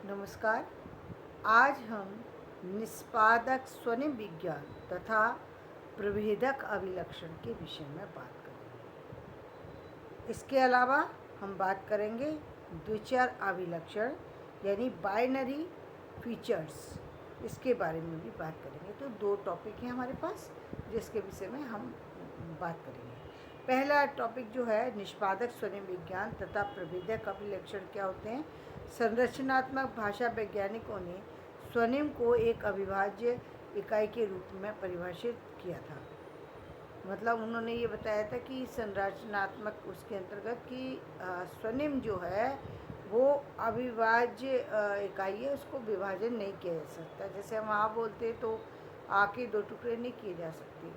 नमस्कार। आज हम निष्पादक स्वनिम विज्ञान तथा प्रभेदक अभिलक्षण के विषय में बात करेंगे। इसके अलावा हम बात करेंगे द्विचर अभिलक्षण यानी बाइनरी फीचर्स, इसके बारे में भी बात करेंगे। तो दो टॉपिक हैं हमारे पास जिसके विषय में हम बात करेंगे। पहला टॉपिक जो है निष्पादक स्वनिम विज्ञान तथा प्रभेदक अभिलक्षण क्या होते हैं। संरचनात्मक भाषा वैज्ञानिकों ने स्वनिम को एक अविभाज्य इकाई के रूप में परिभाषित किया था। मतलब उन्होंने ये बताया था कि संरचनात्मक उसके अंतर्गत कि स्वनिम जो है वो अविभाज्य इकाई है, उसको विभाजन नहीं किया जा सकता। जैसे हम आ बोलते हैं तो आ के दो टुकड़े नहीं किए जा सकते।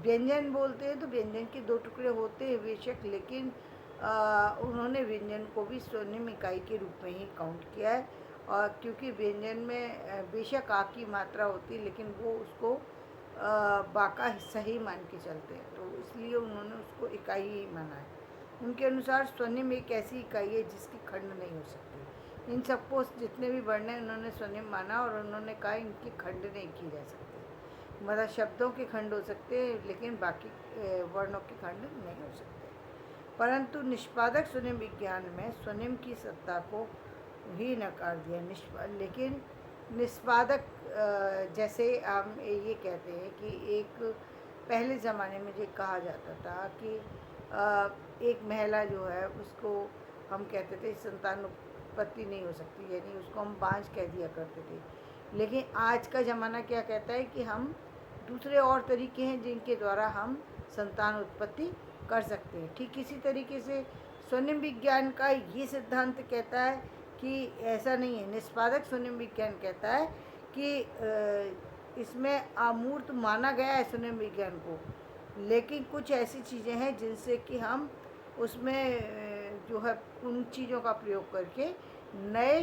व्यंजन बोलते हैं तो व्यंजन के दो टुकड़े होते हैं बेशक, लेकिन उन्होंने व्यंजन को भी स्वनिम इकाई के रूप में ही काउंट किया है। और क्योंकि व्यंजन में बेशक आ की मात्रा होती है लेकिन वो उसको बा का हिस्सा ही मान के चलते हैं, तो इसलिए उन्होंने उसको इकाई ही माना है। उनके अनुसार स्वनिम एक ऐसी इकाई है जिसकी खंड नहीं हो सकती। इन सबको जितने भी वर्ण हैं उन्होंने स्वनिम माना और उन्होंने कहा इनकी खंड नहीं की जा सकती। मतलब शब्दों के खंड हो सकते हैं लेकिन बाकी वर्णों के खंड नहीं हो सकते। परंतु निष्पादक स्वनिम विज्ञान में स्वनिम की सत्ता को ही नकार दिया। लेकिन निष्पादक जैसे हम ये कहते हैं कि एक पहले ज़माने में ये कहा जाता था कि एक महिला जो है उसको हम कहते थे संतान उत्पत्ति नहीं हो सकती, यानी उसको हम बांझ कह दिया करते थे। लेकिन आज का ज़माना क्या कहता है कि हम दूसरे और तरीके हैं जिनके द्वारा हम संतान उत्पत्ति कर सकते हैं। ठीक इसी तरीके से स्वनिम विज्ञान का ये सिद्धांत कहता है कि ऐसा नहीं है। निष्पादक स्वनिम विज्ञान कहता है कि इसमें अमूर्त माना गया है स्वनिम विज्ञान को, लेकिन कुछ ऐसी चीज़ें हैं जिनसे कि हम उसमें जो है उन चीज़ों का प्रयोग करके नए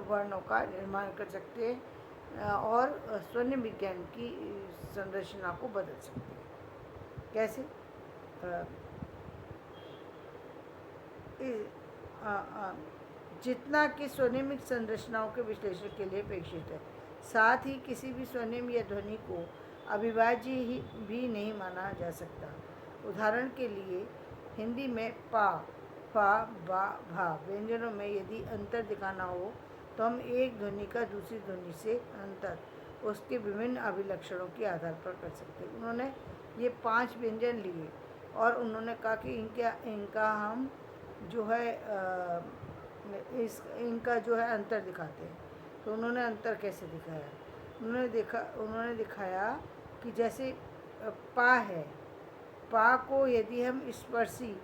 वर्णों का निर्माण कर सकते हैं और स्वनिम विज्ञान की संरचना को बदल सकते हैं। कैसे? जितना कि स्वनिमिक संरचनाओं के विश्लेषण के लिए अपेक्षित है। साथ ही किसी भी स्वनिम या ध्वनि को अविभाज्य ही भी नहीं माना जा सकता। उदाहरण के लिए हिंदी में पा, फा, बा, भा व्यंजनों में यदि अंतर दिखाना हो तो हम एक ध्वनि का दूसरी ध्वनि से अंतर उसके विभिन्न अभिलक्षणों के आधार पर कर सकते हैं। उन्होंने ये 5 व्यंजन लिए और उन्होंने कहा कि इनका हम जो है इनका जो है अंतर दिखाते हैं। तो उन्होंने अंतर कैसे दिखाया? उन्होंने दिखाया कि जैसे पा है, पा को यदि हम स्पर्शी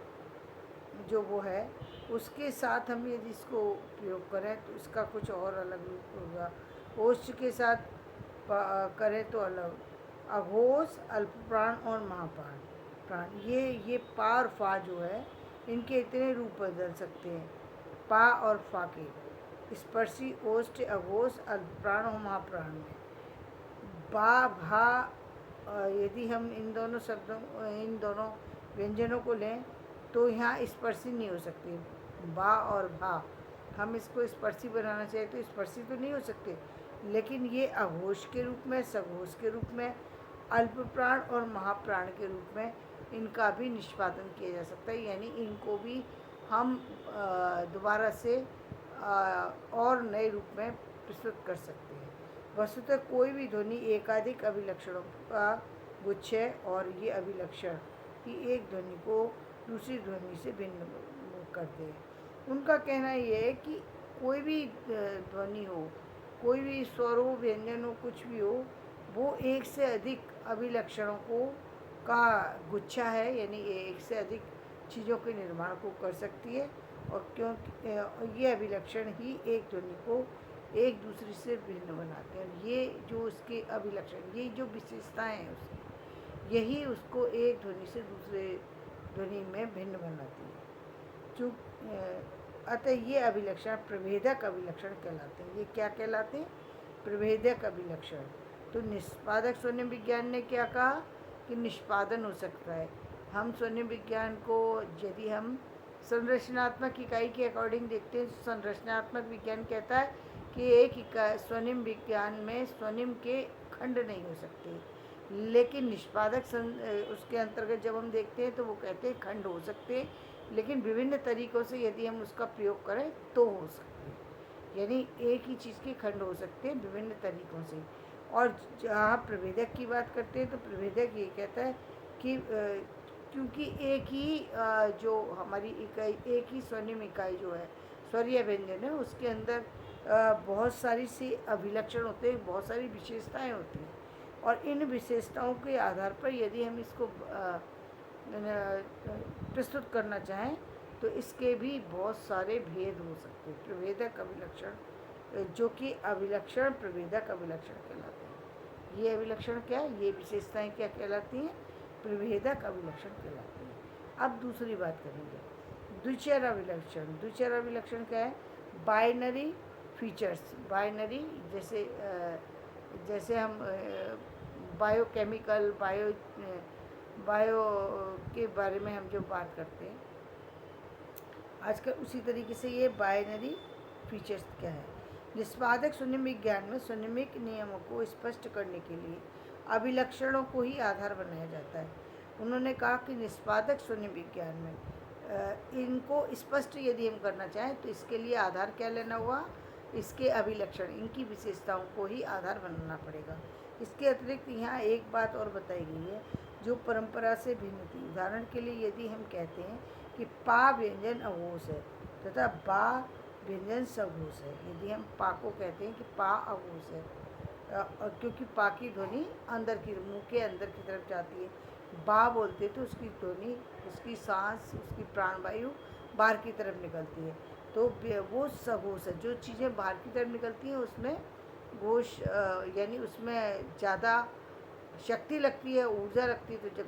जो वो है उसके साथ हम यदि इसको प्रयोग करें तो इसका कुछ और अलग रूप होगा। ओष्ठ के साथ करें तो अलग। अघोष, अल्पप्राण और महाप्राण ये पा और फा जो है इनके इतने रूप बदल सकते हैं। पा और फा के स्पर्शी, ओष्ठ, अघोष, अल्पप्राण और महाप्राण में। बा, भा यदि हम इन दोनों व्यंजनों को लें तो यहाँ स्पर्शी नहीं हो सकती। बा और भा हम इसको स्पर्शी बनाना चाहिए तो स्पर्शी तो नहीं हो सकते, लेकिन ये अघोष के रूप में, सघोष के रूप में, अल्पप्राण और महाप्राण के रूप में इनका भी निष्पादन किया जा सकता है। यानी इनको भी हम दोबारा से और नए रूप में प्रस्तुत कर सकते हैं। वस्तुतः कोई भी ध्वनि एकाधिक अभिलक्षणों का गुच्छ है और ये अभिलक्षण ही एक ध्वनि को दूसरी ध्वनि से भिन्न करते हैं। उनका कहना ये है कि कोई भी ध्वनि हो, कोई भी स्वर हो, व्यंजन हो, कुछ भी हो, वो एक से अधिक अभिलक्षणों को का गुच्छा है, यानी एक से अधिक चीज़ों के निर्माण को कर सकती है। और क्योंकि ये अभिलक्षण ही एक ध्वनि को एक दूसरे से भिन्न बनाते हैं। ये जो उसके अभिलक्षण, ये जो विशेषताएं हैं उसकी, यही उसको एक ध्वनि से दूसरे ध्वनि में भिन्न बनाती है। अतः ये अभिलक्षण प्रभेदक अभिलक्षण कहलाते हैं। ये क्या कहलाते हैं? प्रभेदक अभिलक्षण। तो निष्पादक स्वनिम विज्ञान ने क्या कहा कि निष्पादन हो सकता है। हम स्वनिम विज्ञान को यदि हम संरचनात्मक इकाई के अकॉर्डिंग देखते हैं तो संरचनात्मक विज्ञान कहता है कि एक इकाई स्वनिम विज्ञान में स्वनिम के खंड नहीं हो सकते, लेकिन निष्पादक उसके अंतर्गत जब हम देखते हैं तो वो कहते हैं खंड हो सकते हैं, लेकिन विभिन्न तरीक़ों से यदि हम उसका प्रयोग करें तो हो सकते हैं। यानी एक ही चीज़ के खंड हो सकते हैं विभिन्न तरीक़ों से। और जहाँ प्रभेदक की बात करते हैं तो प्रभेदक ये कहता है कि क्योंकि एक ही जो हमारी इकाई, एक ही स्वनिम इकाई जो है, स्वर या व्यंजन है, उसके अंदर बहुत सारी सी अभिलक्षण होते हैं, बहुत सारी विशेषताएं होती हैं, और इन विशेषताओं के आधार पर यदि हम इसको प्रस्तुत करना चाहें तो इसके भी बहुत सारे भेद हो सकते हैं। प्रभेदक अभिलक्षण, जो कि अभिलक्षण प्रभेदक अभिलक्षण कहलाते हैं। ये अभिलक्षण क्या है, ये विशेषताएं क्या कहलाती हैं, प्रभेदक अभिलक्षण कहलाती हैं। अब दूसरी बात करेंगे, द्विचर अभिलक्षण। द्विचर अभिलक्षण क्या है, बाइनरी फीचर्स। बाइनरी जैसे हम बायोकेमिकल बायो के बारे में हम जो बात करते हैं आजकल, उसी तरीके से ये बाइनरी फीचर्स क्या है। निष्पादक स्वनिम विज्ञान में स्वनिमिक नियमों को स्पष्ट करने के लिए अभिलक्षणों को ही आधार बनाया जाता है। उन्होंने कहा कि निष्पादक स्वनिम विज्ञान में इनको स्पष्ट यदि हम करना चाहें तो इसके लिए आधार क्या लेना हुआ, इसके अभिलक्षण, इनकी विशेषताओं को ही आधार बनाना पड़ेगा। इसके अतिरिक्त यहाँ एक बात और बताई गई है जो परंपरा से भिन्न थी। उदाहरण के लिए यदि हम कहते हैं कि पा व्यंजन अघोष है तथा बा व्यंजन सघोष है, यदि हम पा को कहते हैं कि पा अघोष है, क्योंकि पा की ध्वनि अंदर की, मुंह के अंदर की तरफ जाती है, बा बोलते तो उसकी ध्वनि, उसकी सांस, उसकी प्राणवायु बाहर की तरफ निकलती है, तो वो सघोष है। जो चीज़ें बाहर की तरफ निकलती हैं उसमें घोष, यानी उसमें ज़्यादा शक्ति लगती है, ऊर्जा लगती है। तो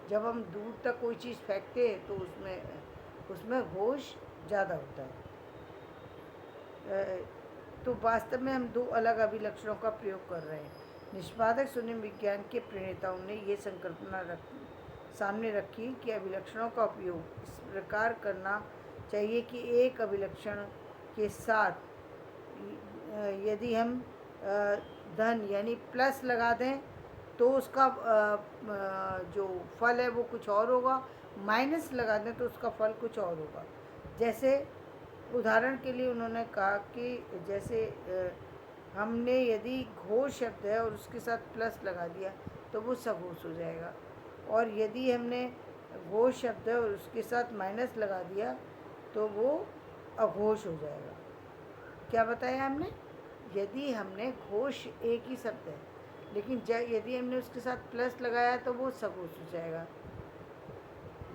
जब हम दूर तक कोई चीज़ फेंकते हैं तो उसमें घोष ज़्यादा होता है। तो वास्तव में हम दो अलग अभिलक्षणों का प्रयोग कर रहे हैं। निष्पादक स्वनिम विज्ञान के प्रणेताओं ने ये संकल्पना सामने रखी कि अभिलक्षणों का उपयोग इस प्रकार करना चाहिए कि एक अभिलक्षण के साथ यदि हम धन यानी प्लस लगा दें तो उसका जो फल है वो कुछ और होगा, माइनस लगा दें तो उसका फल कुछ और होगा। जैसे उदाहरण के लिए उन्होंने कहा कि जैसे हमने यदि घोष शब्द है और उसके साथ प्लस लगा दिया तो वो सघोष हो जाएगा, और यदि हमने घोष शब्द है और उसके साथ माइनस लगा दिया तो वो अघोष हो जाएगा। क्या बताया हमने, यदि हमने घोष एक ही शब्द है लेकिन यदि हमने उसके साथ प्लस लगाया तो वो सघोष हो जाएगा।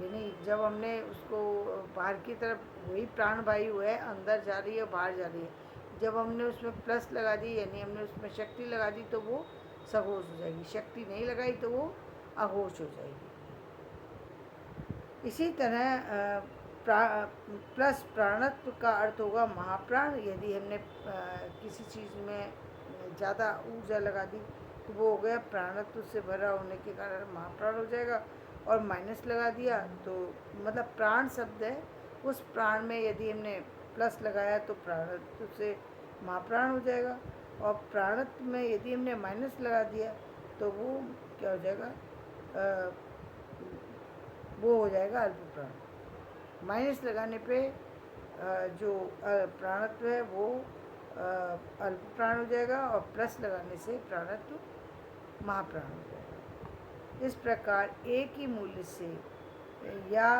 यानी जब हमने उसको बाहर की तरफ, वही प्राणवायु है, अंदर जा रही है बाहर जा रही है, जब हमने उसमें प्लस लगा दी यानी हमने उसमें शक्ति लगा दी तो वो सघोष हो जाएगी, शक्ति नहीं लगाई तो वो अघोष हो जाएगी। इसी तरह प्लस प्राणत्व का अर्थ होगा महाप्राण। यदि हमने किसी चीज़ में ज़्यादा ऊर्जा लगा दी तो वो हो गया प्राणत्व से भरा होने के कारण महाप्राण हो जाएगा, और माइनस लगा दिया तो मतलब प्राण शब्द है, उस प्राण में यदि हमने प्लस लगाया तो प्राणत्व से महाप्राण हो जाएगा, और प्राणत्व में यदि हमने माइनस लगा दिया तो वो क्या हो जाएगा, वो हो जाएगा अल्प प्राण। माइनस लगाने पे जो प्राणत्व है वो अल्प प्राण हो जाएगा, और प्लस लगाने से प्राणत्व महाप्राण हो जाएगा। इस प्रकार एक ही मूल्य से या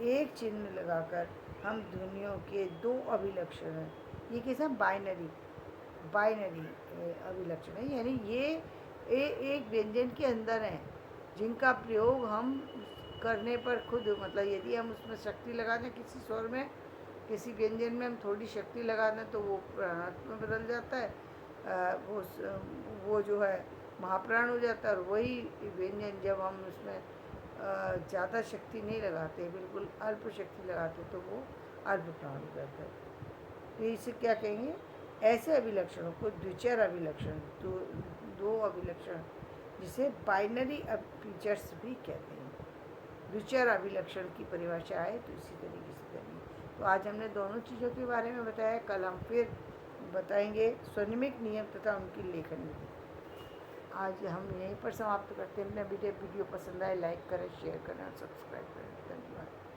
एक चिन्ह लगाकर हम ध्वनियों के दो अभिलक्षण हैं, ये कैसा बाइनरी अभिलक्षण है, यानी ये एक व्यंजन के अंदर हैं जिनका प्रयोग हम करने पर खुद, मतलब यदि हम उसमें शक्ति लगा दें, किसी स्वर में, किसी व्यंजन में हम थोड़ी शक्ति लगा दें तो वो प्राणात्म में बदल जाता है, वो जो है महाप्राण हो जाता है, और वही व्यंजन जब हम उसमें ज़्यादा शक्ति नहीं लगाते, बिल्कुल अल्प शक्ति लगाते तो वो अल्प प्राण हो जाता है। तो इसे क्या कहेंगे, ऐसे अभिलक्षणों को द्विचर अभिलक्षण, दो अभिलक्षण, जिसे बाइनरी फीचर्स भी कहते हैं। द्विचर अभिलक्षण की परिभाषा है तो इसी तरीके से करेंगे। तो आज हमने दोनों चीज़ों के बारे में बताया, कल हम फिर बताएंगे स्वनिमिक नियम तथा उनकी लेखन विधि। आज हम यहीं पर समाप्त करते हैं। अपना वीडियो पसंद आए लाइक करें, शेयर करें और सब्सक्राइब करें। धन्यवाद।